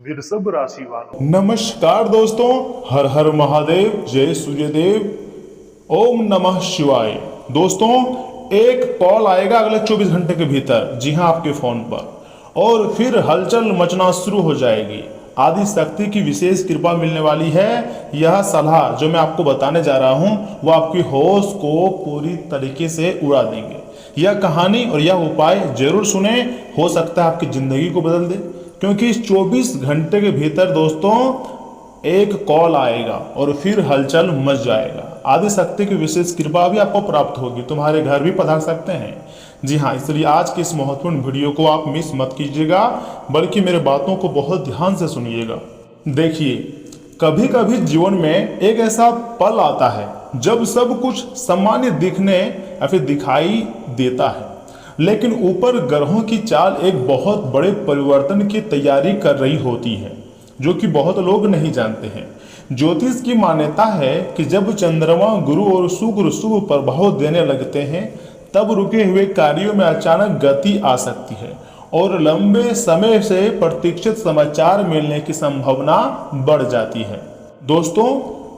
वृषभ राशि वालों। नमस्कार दोस्तों, हर हर महादेव, जय सूर्यदेव, ओम नमः शिवाय। दोस्तों, एक कॉल आएगा अगले 24 घंटे के भीतर, जी हाँ, आपके फोन पर, और फिर हलचल मचना शुरू हो जाएगी। आदि शक्ति की विशेष कृपा मिलने वाली है। यह सलाह जो मैं आपको बताने जा रहा हूँ वो आपकी होश को पूरी तरीके से उड़ा देंगे। यह कहानी और यह उपाय जरूर सुने, हो सकता है आपकी जिंदगी को बदल दे। क्योंकि इस 24 घंटे के भीतर दोस्तों एक कॉल आएगा और फिर हलचल मच जाएगा। आदि शक्ति की विशेष कृपा भी आपको प्राप्त होगी, तुम्हारे घर भी पधार सकते हैं। जी हाँ, इसलिए आज की इस महत्वपूर्ण वीडियो को आप मिस मत कीजिएगा, बल्कि मेरे बातों को बहुत ध्यान से सुनिएगा। देखिए, कभी कभी जीवन में एक ऐसा पल आता है जब सब कुछ सामान्य दिखने या फिर दिखाई देता है, लेकिन ऊपर ग्रहों की चाल एक बहुत बड़े परिवर्तन की तैयारी कर रही होती है, जो कि बहुत लोग नहीं जानते हैं। ज्योतिष की मान्यता है कि जब चंद्रमा, गुरु और शुक्र शुभ प्रभाव देने लगते हैं, तब रुके हुए कार्यों में अचानक गति आ सकती है और लंबे समय से प्रतीक्षित समाचार मिलने की संभावना बढ़ जाती है। दोस्तों,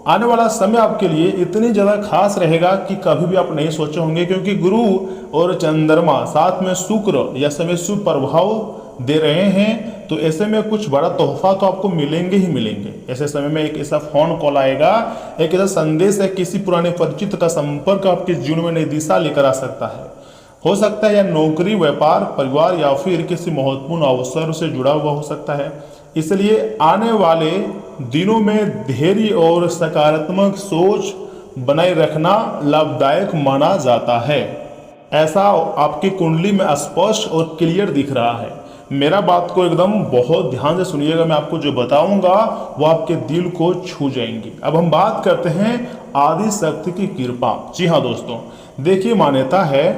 आने वाला समय आपके लिए इतनी ज़्यादा खास रहेगा कि कभी भी आप नहीं सोचे होंगे, क्योंकि गुरु और चंद्रमा साथ में शुक्र या समय शुभ प्रभाव दे रहे हैं। तो ऐसे में कुछ बड़ा तोहफा तो आपको मिलेंगे ही मिलेंगे। ऐसे समय में एक ऐसा फोन कॉल आएगा, एक ऐसा संदेश है, किसी पुराने परिचित का संपर्क आपके जीवन में नई दिशा लेकर आ सकता है। हो सकता है यह नौकरी, व्यापार, परिवार या फिर किसी महत्वपूर्ण अवसर से जुड़ा हुआ हो सकता है। इसलिए आने वाले दिनों में धैर्य और सकारात्मक सोच बनाए रखना लाभदायक माना जाता है। ऐसा आपकी कुंडली में स्पष्ट और क्लियर दिख रहा है। मेरा बात को एकदम बहुत ध्यान से सुनिएगा, मैं आपको जो बताऊंगा वो आपके दिल को छू जाएंगी। अब हम बात करते हैं आदि शक्ति की कृपा। जी हाँ दोस्तों, देखिए, मान्यता है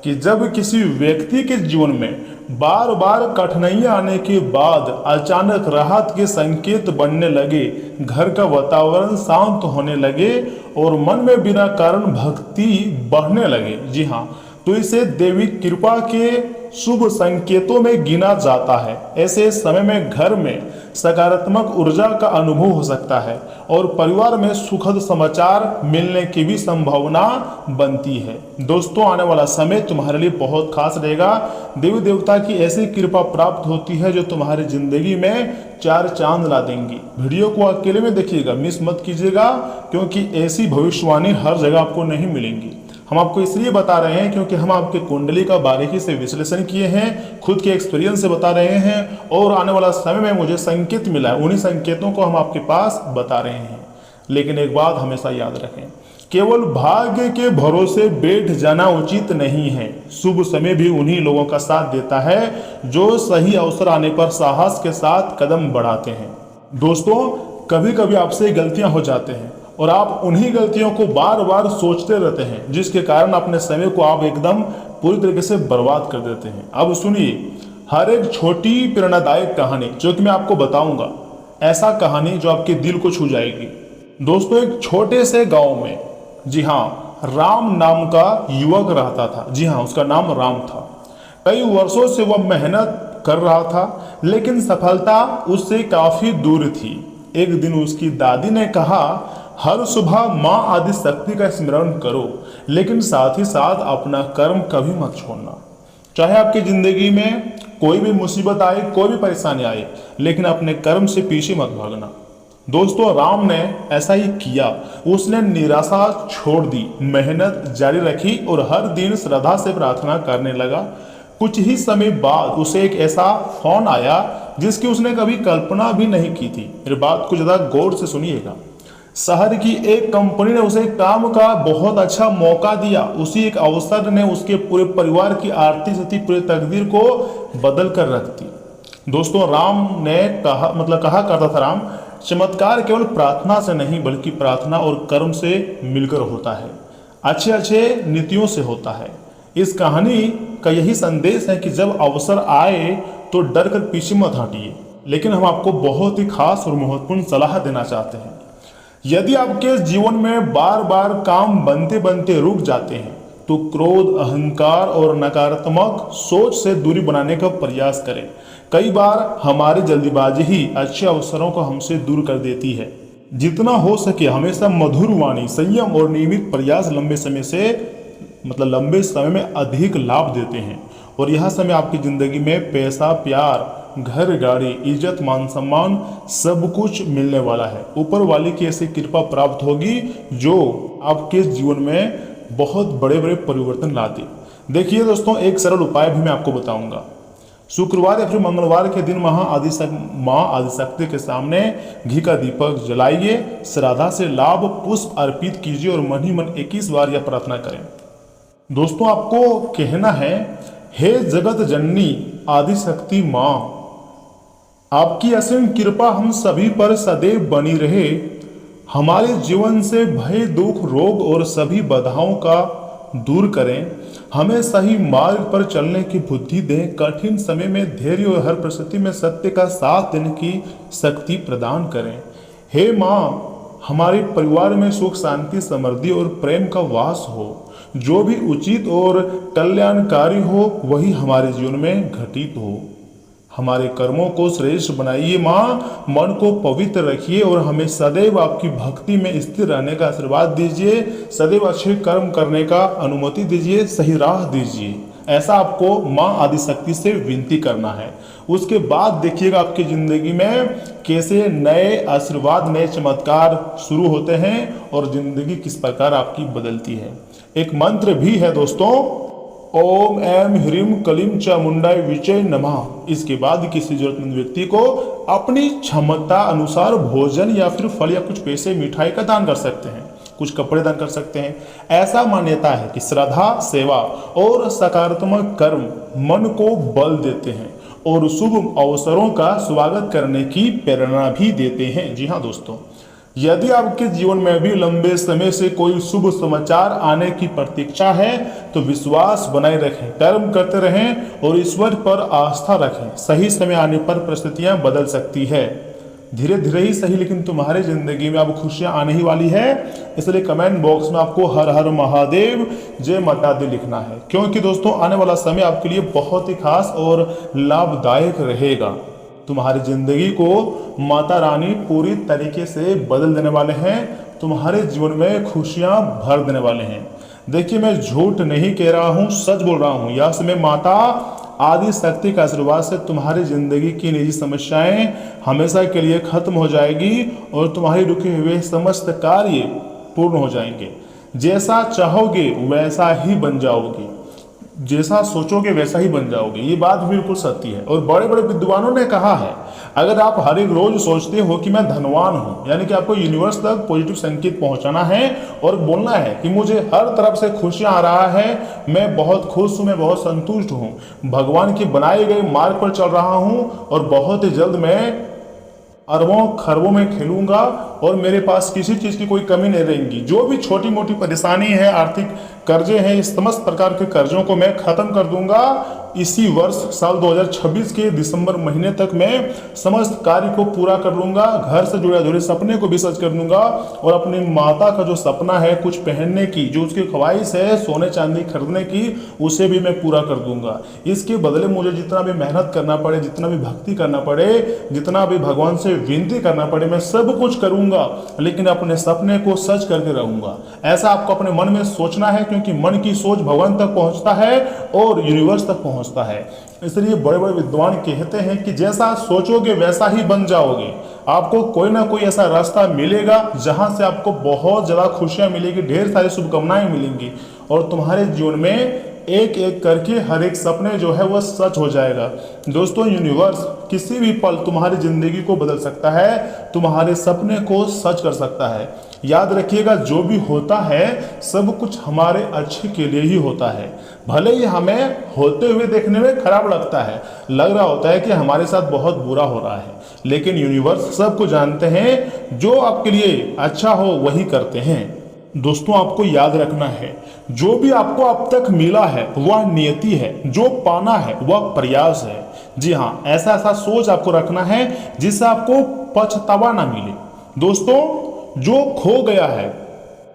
कि जब किसी व्यक्ति के जीवन में बार बार कठिनाइयां आने के बाद अचानक राहत के संकेत बनने लगे, घर का वातावरण शांत होने लगे और मन में बिना कारण भक्ति बढ़ने लगे, जी हाँ, तो इसे देवी कृपा के शुभ संकेतों में गिना जाता है। ऐसे समय में घर में सकारात्मक ऊर्जा का अनुभव हो सकता है और परिवार में सुखद समाचार मिलने की भी संभावना बनती है। दोस्तों, आने वाला समय तुम्हारे लिए बहुत खास रहेगा। देवी देवता की ऐसी कृपा प्राप्त होती है जो तुम्हारी जिंदगी में चार चांद ला देंगी। वीडियो को अकेले में देखिएगा, मिस मत कीजिएगा, क्योंकि ऐसी भविष्यवाणी हर जगह आपको नहीं मिलेंगी। हम आपको इसलिए बता रहे हैं क्योंकि हम आपके कुंडली का बारीकी से विश्लेषण किए हैं, खुद के एक्सपीरियंस से बता रहे हैं, और आने वाला समय में मुझे संकेत मिला है, उन्हीं संकेतों को हम आपके पास बता रहे हैं। लेकिन एक बात हमेशा याद रखें, केवल भाग्य के भरोसे बैठ जाना उचित नहीं है। शुभ समय भी उन्हीं लोगों का साथ देता है जो सही अवसर आने पर साहस के साथ कदम बढ़ाते हैं। दोस्तों, कभी कभी आपसे गलतियां हो जाते हैं और आप उन्हीं गलतियों को बार बार सोचते रहते हैं, जिसके कारण अपने समय को आप एकदम पूरी तरीके से बर्बाद कर देते हैं। अब सुनिए, हर एक छोटी प्रेरणादायक कहानी जो कि मैं आपको बताऊंगा, ऐसा कहानी जो आपके दिल को छू जाएगी। दोस्तों, एक छोटे से गांव में, जी हाँ, राम नाम का युवक रहता था। जी हाँ, उसका नाम राम था। कई वर्षों से वह मेहनत कर रहा था, लेकिन सफलता उससे काफी दूर थी। एक दिन उसकी दादी ने कहा, हर सुबह माँ आदि शक्ति का स्मरण करो, लेकिन साथ ही साथ अपना कर्म कभी मत छोड़ना। चाहे आपकी जिंदगी में कोई भी मुसीबत आए, कोई भी परेशानी आए, लेकिन अपने कर्म से पीछे मत भागना। दोस्तों, राम ने ऐसा ही किया। उसने निराशा छोड़ दी, मेहनत जारी रखी और हर दिन श्रद्धा से प्रार्थना करने लगा। कुछ ही समय बाद उसे एक ऐसा फोन आया जिसकी उसने कभी कल्पना भी नहीं की थी। मेरी बात को ज्यादा गौर से सुनिएगा। शहर की एक कंपनी ने उसे काम का बहुत अच्छा मौका दिया। उसी एक अवसर ने उसके पूरे परिवार की आर्थिक स्थिति, पूरी तकदीर को बदल कर रख दी। दोस्तों, राम ने कहा करता था, राम, चमत्कार केवल प्रार्थना से नहीं बल्कि प्रार्थना और कर्म से मिलकर होता है, अच्छे अच्छे नीतियों से होता है। इस कहानी का यही संदेश है कि जब अवसर आए तो डर कर पीछे मत हटिए। लेकिन हम आपको बहुत ही खास और महत्वपूर्ण सलाह देना चाहते हैं। यदि आपके जीवन में बार बार काम बनते बनते रुक जाते हैं, तो क्रोध, अहंकार और नकारात्मक सोच से दूरी बनाने का प्रयास करें। कई बार हमारी जल्दीबाजी ही अच्छे अवसरों को हमसे दूर कर देती है। जितना हो सके हमेशा मधुर वाणी, संयम और नियमित प्रयास लंबे समय में अधिक लाभ देते हैं। और यह समय आपकी जिंदगी में पैसा, प्यार, घर, गाड़ी, इज्जत, मान सम्मान सब कुछ मिलने वाला है। ऊपर वाले की ऐसी कृपा प्राप्त होगी जो आपके जीवन में बहुत बड़े बड़े परिवर्तन ला दे। देखिए दोस्तों, एक सरल उपाय भी मैं आपको बताऊंगा। शुक्रवार या फिर मंगलवार के दिन माँ आदिशक्ति के सामने घी का दीपक जलाइए, श्रद्धा से लाभ पुष्प अर्पित कीजिए और मन ही मन 21 बार यह प्रार्थना करें। दोस्तों, आपको कहना है, हे जगत जननी आदिशक्ति माँ, आपकी असीम कृपा हम सभी पर सदैव बनी रहे। हमारे जीवन से भय, दुख, रोग और सभी बाधाओं का दूर करें। हमें सही मार्ग पर चलने की बुद्धि दें। कठिन समय में धैर्य और हर परिस्थिति में सत्य का साथ देने की शक्ति प्रदान करें। हे माँ, हमारे परिवार में सुख, शांति, समृद्धि और प्रेम का वास हो। जो भी उचित और कल्याणकारी हो वही हमारे जीवन में घटित हो। हमारे कर्मों को श्रेष्ठ बनाइए माँ, मन को पवित्र रखिए और हमें सदैव आपकी भक्ति में स्थिर रहने का आशीर्वाद दीजिए। सदैव अच्छे कर्म करने का अनुमति दीजिए, सही राह दीजिए। ऐसा आपको माँ आदिशक्ति से विनती करना है। उसके बाद देखिएगा आपकी जिंदगी में कैसे नए आशीर्वाद, नए चमत्कार शुरू होते हैं और जिंदगी किस प्रकार आपकी बदलती है। एक मंत्र भी है दोस्तों, ओम ऐम ह्रीम क्लीम चामुंडाय विचय नमः। इसके बाद किसी जरूरतमंद व्यक्ति को अपनी क्षमता अनुसार भोजन या फिर फल या कुछ पैसे, मिठाई का दान कर सकते हैं, कुछ कपड़े दान कर सकते हैं। ऐसा मान्यता है कि श्रद्धा, सेवा और सकारात्मक कर्म मन को बल देते हैं और शुभ अवसरों का स्वागत करने की प्रेरणा भी देते हैं। जी हाँ दोस्तों, यदि आपके जीवन में भी लंबे समय से कोई शुभ समाचार आने की प्रतीक्षा है तो विश्वास बनाए रखें, कर्म करते रहें और ईश्वर पर आस्था रखें। सही समय आने पर परिस्थितियां बदल सकती है, धीरे धीरे ही सही, लेकिन तुम्हारी जिंदगी में अब खुशियां आने ही वाली है। इसलिए कमेंट बॉक्स में आपको हर हर महादेव, जय माता दी लिखना है, क्योंकि दोस्तों आने वाला समय आपके लिए बहुत ही खास और लाभदायक रहेगा। तुम्हारी जिंदगी को माता रानी पूरी तरीके से बदल देने वाले हैं, तुम्हारे जीवन में खुशियां भर देने वाले हैं। देखिए, मैं झूठ नहीं कह रहा हूं, सच बोल रहा हूं। यह समय माता आदिशक्ति का आशीर्वाद से तुम्हारी जिंदगी की निजी समस्याएं हमेशा के लिए खत्म हो जाएगी और तुम्हारी रुके हुए समस्त कार्य पूर्ण हो जाएंगे। जैसा चाहोगे वैसा ही बन जाओगे, जैसा सोचोगे वैसा ही बन जाओगे। ये बात बिल्कुल सत्य है और बड़े बड़े विद्वानों ने कहा है, अगर आप हर एक रोज सोचते हो कि मैं धनवान हूं, यानी कि आपको यूनिवर्स तक पॉजिटिव संकेत पहुंचाना है और बोलना है कि मुझे हर तरफ से खुशियां आ रहा है, मैं बहुत खुश हूं, मैं बहुत संतुष्ट हूं, भगवान के बनाए गए मार्ग पर चल रहा हूं और बहुत ही जल्द मैं अरबों खरबों में खेलूंगा और मेरे पास किसी चीज की कोई कमी नहीं रहेगी। जो भी छोटी मोटी परेशानी है, आर्थिक कर्जे हैं, इस समस्त प्रकार के कर्जों को मैं खत्म कर दूंगा। इसी वर्ष साल 2026 के दिसंबर महीने तक मैं समस्त कार्य को पूरा कर लूंगा। घर से जुड़े अधूरे सपने को भी सच कर दूंगा और अपनी माता का जो सपना है कुछ पहनने की, जो उसकी ख्वाहिश है सोने चांदी खरीदने की, उसे भी मैं पूरा कर दूंगा। इसके बदले मुझे जितना भी मेहनत करना पड़े, जितना भी भक्ति करना पड़े, जितना भी भगवान से विनती करना पड़े, मैं सब कुछ करूंगा, लेकिन अपने सपने को सच करके रहूंगा। ऐसा आपको अपने मन में सोचना है, क्योंकि मन की सोच भगवान तक पहुंचता है और यूनिवर्स तक पहुंचता है। इसलिए बड़े बड़े विद्वान कहते हैं कि जैसा सोचोगे वैसा ही बन जाओगे। आपको कोई ना कोई ऐसा रास्ता मिलेगा जहां से आपको बहुत ज्यादा खुशियां मिलेगी, ढेर सारी शुभकामनाएं मिलेंगी और तुम्हारे जीवन में एक एक करके हर एक सपने जो है वो सच हो जाएगा। दोस्तों, यूनिवर्स किसी भी पल तुम्हारी जिंदगी को बदल सकता है, तुम्हारे सपने को सच कर सकता है। याद रखिएगा, जो भी होता है सब कुछ हमारे अच्छे के लिए ही होता है। भले ही हमें होते हुए देखने में खराब लगता है, लग रहा होता है कि हमारे साथ बहुत बुरा हो रहा है, लेकिन यूनिवर्स सब कुछ जानते हैं, जो आपके लिए अच्छा हो वही करते हैं। दोस्तों, आपको याद रखना है, जो भी आपको अब तक मिला है वह नियति है, जो पाना है वह प्रयास है। जी हाँ, ऐसा ऐसा सोच आपको रखना है जिससे आपको पछतावा ना मिले। दोस्तों, जो खो गया है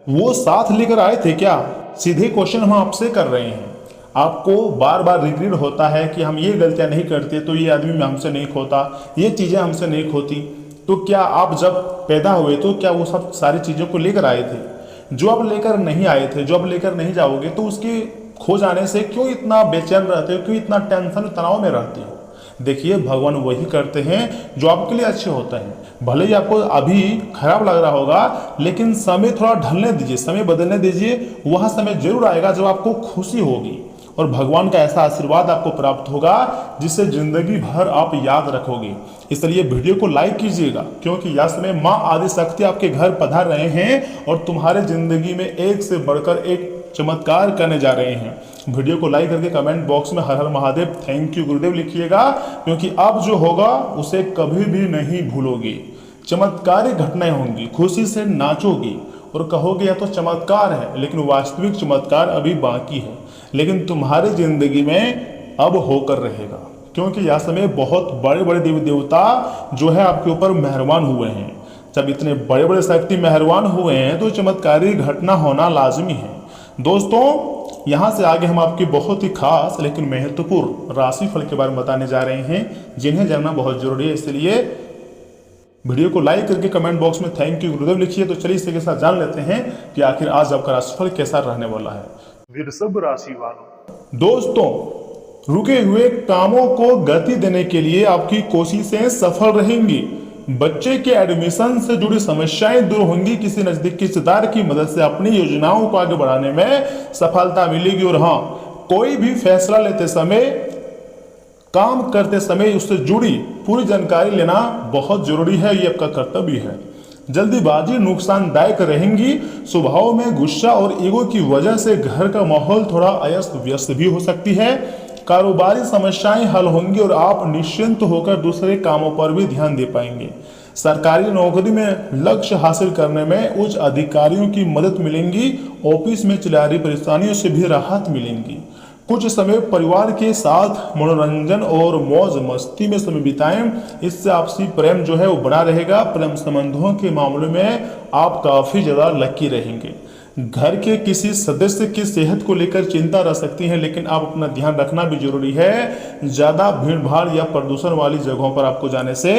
वो साथ लेकर आए थे क्या? सीधे क्वेश्चन हम आपसे कर रहे हैं। आपको बार बार रिग्रेट होता है कि हम ये गलतियां नहीं करते तो ये आदमी हमसे नहीं खोता, ये चीज़ें हमसे नहीं खोती। तो क्या आप जब पैदा हुए तो क्या वो सब सारी चीज़ों को लेकर आए थे? जो आप लेकर नहीं आए थे, जो आप लेकर नहीं जाओगे, तो उसके खो जाने से क्यों इतना बेचैन रहते हो, क्यों इतना टेंशन तनाव में रहते हो? देखिए, भगवान वही करते हैं जो आपके लिए अच्छे होते हैं। भले ही आपको अभी खराब लग रहा होगा, लेकिन समय थोड़ा ढलने दीजिए, समय बदलने दीजिए। वह समय जरूर आएगा जब आपको खुशी होगी और भगवान का ऐसा आशीर्वाद आपको प्राप्त होगा जिसे जिंदगी भर आप याद रखोगे। इसलिए वीडियो को लाइक कीजिएगा, क्योंकि यह समय माँ आदि शक्ति आपके घर पधार रहे हैं और तुम्हारे जिंदगी में एक से बढ़कर एक चमत्कार करने जा रहे हैं। वीडियो को लाइक करके कमेंट बॉक्स में हर हर महादेव, थैंक यू गुरुदेव लिखिएगा, क्योंकि अब जो होगा उसे कभी भी नहीं भूलोगे। चमत्कारी घटनाएं होंगी, खुशी से नाचोगी और कहोगे यह तो चमत्कार है, लेकिन वास्तविक चमत्कार अभी बाकी है, लेकिन तुम्हारी जिंदगी में अब होकर रहेगा। क्योंकि यह समय बहुत बड़े बड़े देवी देवता जो है आपके ऊपर मेहरबान हुए हैं। जब इतने बड़े बड़े शक्ति मेहरबान हुए हैं तो चमत्कारी घटना होना लाजमी है। दोस्तों, यहाँ से आगे हम आपकी बहुत ही खास लेकिन महत्वपूर्ण राशिफल के बारे में बताने जा रहे हैं, जिन्हें जानना बहुत जरूरी है। इसलिए वीडियो को लाइक करके कमेंट बॉक्स में थैंक यू गुरुदेव लिखिए। तो चलिए इसी के साथ जान लेते हैं कि आखिर आज आपका राशिफल कैसा रहने वाला है। वृषभ राशि वालों, दोस्तों, रुके हुए कामों को गति देने के लिए आपकी कोशिशें सफल रहेंगी। बच्चे के एडमिशन से जुड़ी समस्याएं दूर होंगी। किसी नजदीकी रिश्तेदार की मदद से अपनी योजनाओं को आगे बढ़ाने में सफलता मिलेगी। और हाँ, कोई भी फैसला लेते समय, काम करते समय उससे जुड़ी पूरी जानकारी लेना बहुत जरूरी है, ये आपका कर्तव्य है। जल्दीबाजी नुकसानदायक रहेंगी। स्वभाव में गुस्सा और ईगो की वजह से घर का माहौल थोड़ा अस्त व्यस्त भी हो सकती है। कारोबारी समस्याएं हल होंगी और आप निश्चिंत होकर दूसरे कामों पर भी ध्यान दे पाएंगे। सरकारी नौकरी में लक्ष्य हासिल करने में उच्च अधिकारियों की मदद मिलेंगी। ऑफिस में चल रही परेशानियों से भी राहत मिलेंगी। कुछ समय परिवार के साथ मनोरंजन और मौज मस्ती में समय बिताएं, इससे आपसी प्रेम जो है वो बना रहेगा। प्रेम संबंधों के मामले में आप काफी ज्यादा लकी रहेंगे। घर के किसी सदस्य की सेहत को लेकर चिंता रह सकती है, लेकिन आप अपना ध्यान रखना भी जरूरी है। ज्यादा भीड़ भाड़ या प्रदूषण वाली जगहों पर आपको जाने से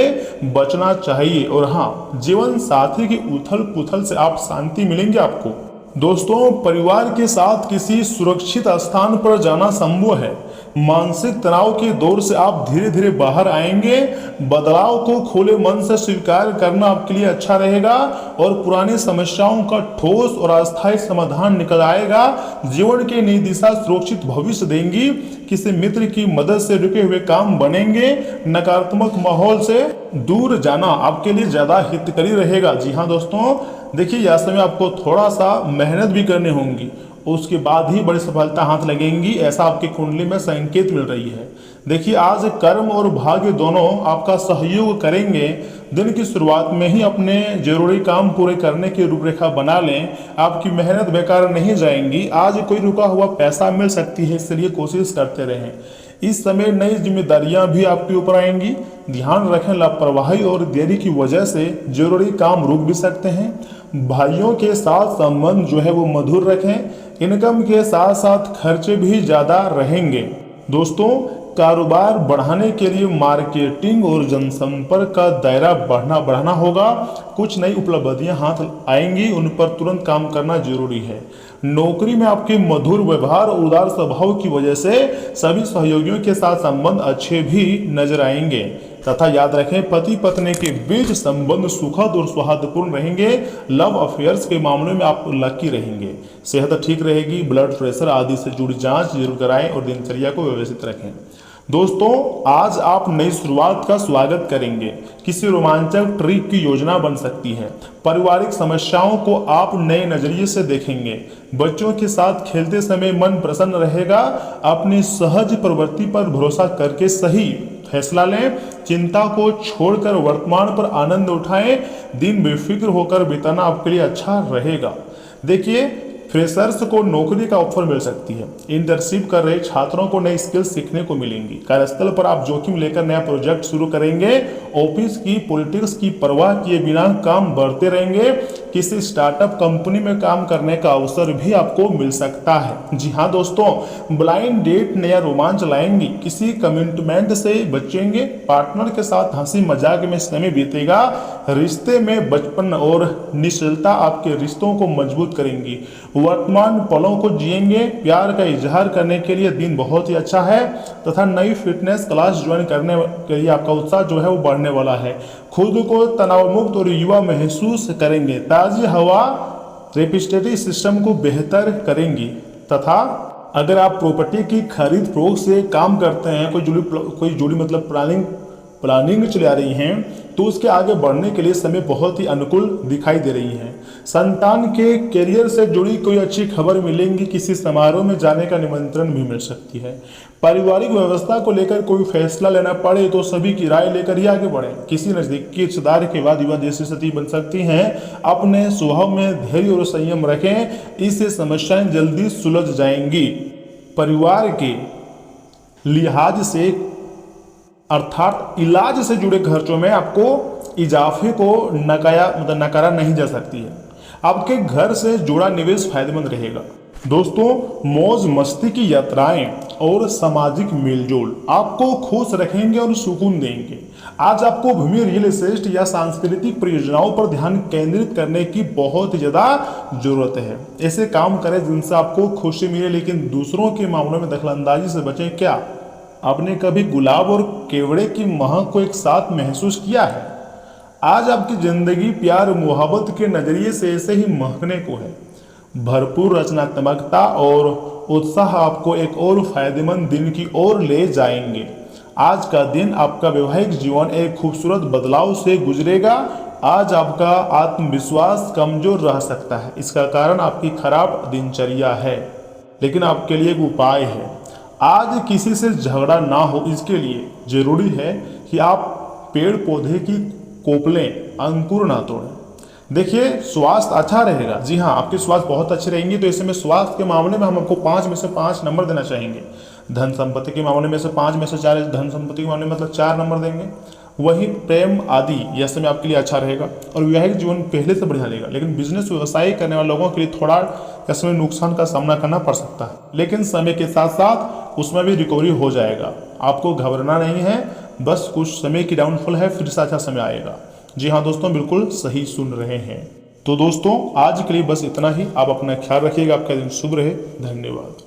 बचना चाहिए। और हाँ, जीवन साथी की उथल पुथल से आप शांति मिलेंगे आपको। दोस्तों, परिवार के साथ किसी सुरक्षित स्थान पर जाना संभव है। मानसिक तनाव के दौर से आप धीरे धीरे बाहर आएंगे। बदलाव को खुले मन से स्वीकार करना आपके लिए अच्छा रहेगा और पुरानी समस्याओं का ठोस और अस्थायी समाधान निकल आएगा। जीवन की नई दिशा सुरक्षित भविष्य देंगी। किसी मित्र की मदद से रुके हुए काम बनेंगे। नकारात्मक माहौल से दूर जाना आपके लिए ज्यादा हितकारी रहेगा। जी हाँ दोस्तों, देखिए, यह समय आपको थोड़ा सा मेहनत भी करनी होगी, उसके बाद ही बड़ी सफलता हाथ लगेंगी, ऐसा आपकी कुंडली में संकेत मिल रही है। देखिए, आज कर्म और भाग्य दोनों आपका सहयोग करेंगे। दिन की शुरुआत में ही अपने जरूरी काम पूरे करने की रूपरेखा बना लें। आपकी मेहनत बेकार नहीं जाएंगी। आज कोई रुका हुआ पैसा मिल सकती है, इसलिए कोशिश करते रहें। इस समय नई जिम्मेदारियां भी आपके ऊपर आएंगी। ध्यान रखें, लापरवाही और देरी की वजह से जरूरी काम रुक भी सकते हैं। भाइयों के साथ संबंध जो है वो मधुर रखें। इनकम के साथ साथ खर्चे भी ज्यादा रहेंगे। दोस्तों, कारोबार बढ़ाने के लिए मार्केटिंग और जनसंपर्क का दायरा बढ़ाना होगा। कुछ नई उपलब्धियां हाथ आएंगी, उन पर तुरंत काम करना जरूरी है। नौकरी में आपके मधुर व्यवहार और उदार स्वभाव की वजह से सभी सहयोगियों के साथ संबंध अच्छे भी नजर आएंगे। तथा याद रखें, पति पत्नी के बीच संबंध सुखद और सौहार्दपूर्ण रहेंगे। लव अफेयर्स के मामले में आप लकी रहेंगे। सेहत ठीक रहेगी। ब्लड प्रेशर आदि से जुड़ी जांच जरूर कराएं और दिनचर्या को व्यवस्थित रखें। दोस्तों, आज आप नई शुरुआत का स्वागत करेंगे। किसी रोमांचक ट्रिप की योजना बन सकती है। पारिवारिक समस्याओं को आप नए नजरिए से देखेंगे। बच्चों के साथ खेलते समय मन प्रसन्न रहेगा। अपनी सहज प्रवृत्ति पर भरोसा करके सही फैसला लें। चिंता को छोड़कर वर्तमान पर आनंद उठाएं। दिन बेफिक्र होकर बिताना आपके लिए अच्छा रहेगा। देखिए, फ्रेशर्स को नौकरी का ऑफर मिल सकती है। इंटर्नशिप कर रहे छात्रों को नई स्किल्स सीखने को मिलेंगी। कार्यस्थल पर आप जोखिम लेकर नया प्रोजेक्ट शुरू करेंगे। ऑफिस की पॉलिटिक्स की परवाह किए बिना काम बढ़ते रहेंगे। किसी स्टार्टअप कंपनी में काम करने का अवसर भी आपको मिल सकता है। जी हाँ दोस्तों, ब्लाइंड डेट नया रोमांच लाएंगी, किसी कमिटमेंट से बचेंगे, पार्टनर के साथ हंसी मजाक में समय बीतेगा, रिश्ते में बचपन और निश्चलता आपके रिश्तों को मजबूत करेंगी, वर्तमान पलों को जिएंगे, प्यार का इजहार करने के लिए दिन बहुत ही अच्छा है तथा नई फिटनेस क्लास ज्वाइन करने के लिए आपका उत्साह जो है वो बढ़ने वाला है। खुद को तनाव मुक्त और युवा महसूस करेंगे, ताज़ी हवा रेपिस्टेटिव सिस्टम को बेहतर करेंगी तथा अगर आप प्रॉपर्टी की खरीद फरोख्त से काम करते हैं, कोई जुड़ी मतलब प्लानिंग चली आ रही हैं, तो उसके आगे बढ़ने के लिए समय बहुत ही अनुकूल दिखाई दे रही है। संतान के करियर से जुड़ी कोई अच्छी खबर मिलेंगी, किसी समारोह में जाने का निमंत्रण भी मिल सकती है। पारिवारिक व्यवस्था को लेकर कोई फैसला लेना पड़े तो सभी की राय लेकर ही आगे बढ़े, किसी नजदीकी रिश्तेदार के वाद विवाद जैसी स्थिति बन सकती है। अपने स्वभाव में धैर्य और संयम रखें, इससे समस्याएं जल्दी सुलझ जाएंगी। परिवार के लिहाज से अर्थात इलाज से जुड़े खर्चों में आपको इजाफे को नकारा नहीं जा सकती है। आपके घर से जुड़ा निवेश फायदेमंद रहेगा। दोस्तों, मौज मस्ती की यात्राएं और सामाजिक मेलजोल आपको खुश रखेंगे और सुकून देंगे। आज आपको भूमि, रियल एस्टेट या सांस्कृतिक परियोजनाओं पर ध्यान केंद्रित करने की बहुत ज़्यादा जरूरत है। ऐसे काम करें जिनसे आपको खुशी मिले, लेकिन दूसरों के मामलों में दखलंदाजी से बचें। क्या आपने कभी गुलाब और केवड़े की महक को एक साथ महसूस किया है? आज आपकी जिंदगी प्यार मोहब्बत के नजरिए से ऐसे ही महकने को है। भरपूर रचनात्मकता और उत्साह आपको एक और फायदेमंद दिन की ओर ले जाएंगे। आज का दिन आपका वैवाहिक जीवन एक खूबसूरत बदलाव से गुजरेगा। आज आपका आत्मविश्वास कमजोर रह सकता है, इसका कारण आपकी खराब दिनचर्या है, लेकिन आपके लिए एक उपाय है। आज किसी से झगड़ा ना हो, इसके लिए जरूरी है कि आप पेड़ पौधे की कोपलें अंकुर ना तोड़ें। देखिए, स्वास्थ्य अच्छा रहेगा। जी हाँ, आपकी स्वास्थ्य बहुत अच्छी रहेंगी, तो ऐसे में स्वास्थ्य के मामले में हम आपको 5 में से 5 नंबर देना चाहेंगे। धन संपत्ति के मामले में से 5 में से 4, धन संपत्ति के मामले में मतलब 4 नंबर देंगे। वही प्रेम आदि यह समय आपके लिए अच्छा रहेगा और वैवाहिक जीवन पहले से बढ़िया रहेगा, लेकिन बिजनेस व्यवसाय करने वाले लोगों के लिए थोड़ा इसमें नुकसान का सामना करना पड़ सकता है, लेकिन समय के साथ साथ उसमें भी रिकवरी हो जाएगा। आपको घबराना नहीं है, बस कुछ समय की डाउनफॉल है, फिर से अच्छा समय आएगा। जी हाँ दोस्तों, बिल्कुल सही सुन रहे हैं। तो दोस्तों, आज के लिए बस इतना ही। आप अपना ख्याल रखिएगा, आपका दिन शुभ रहे। धन्यवाद।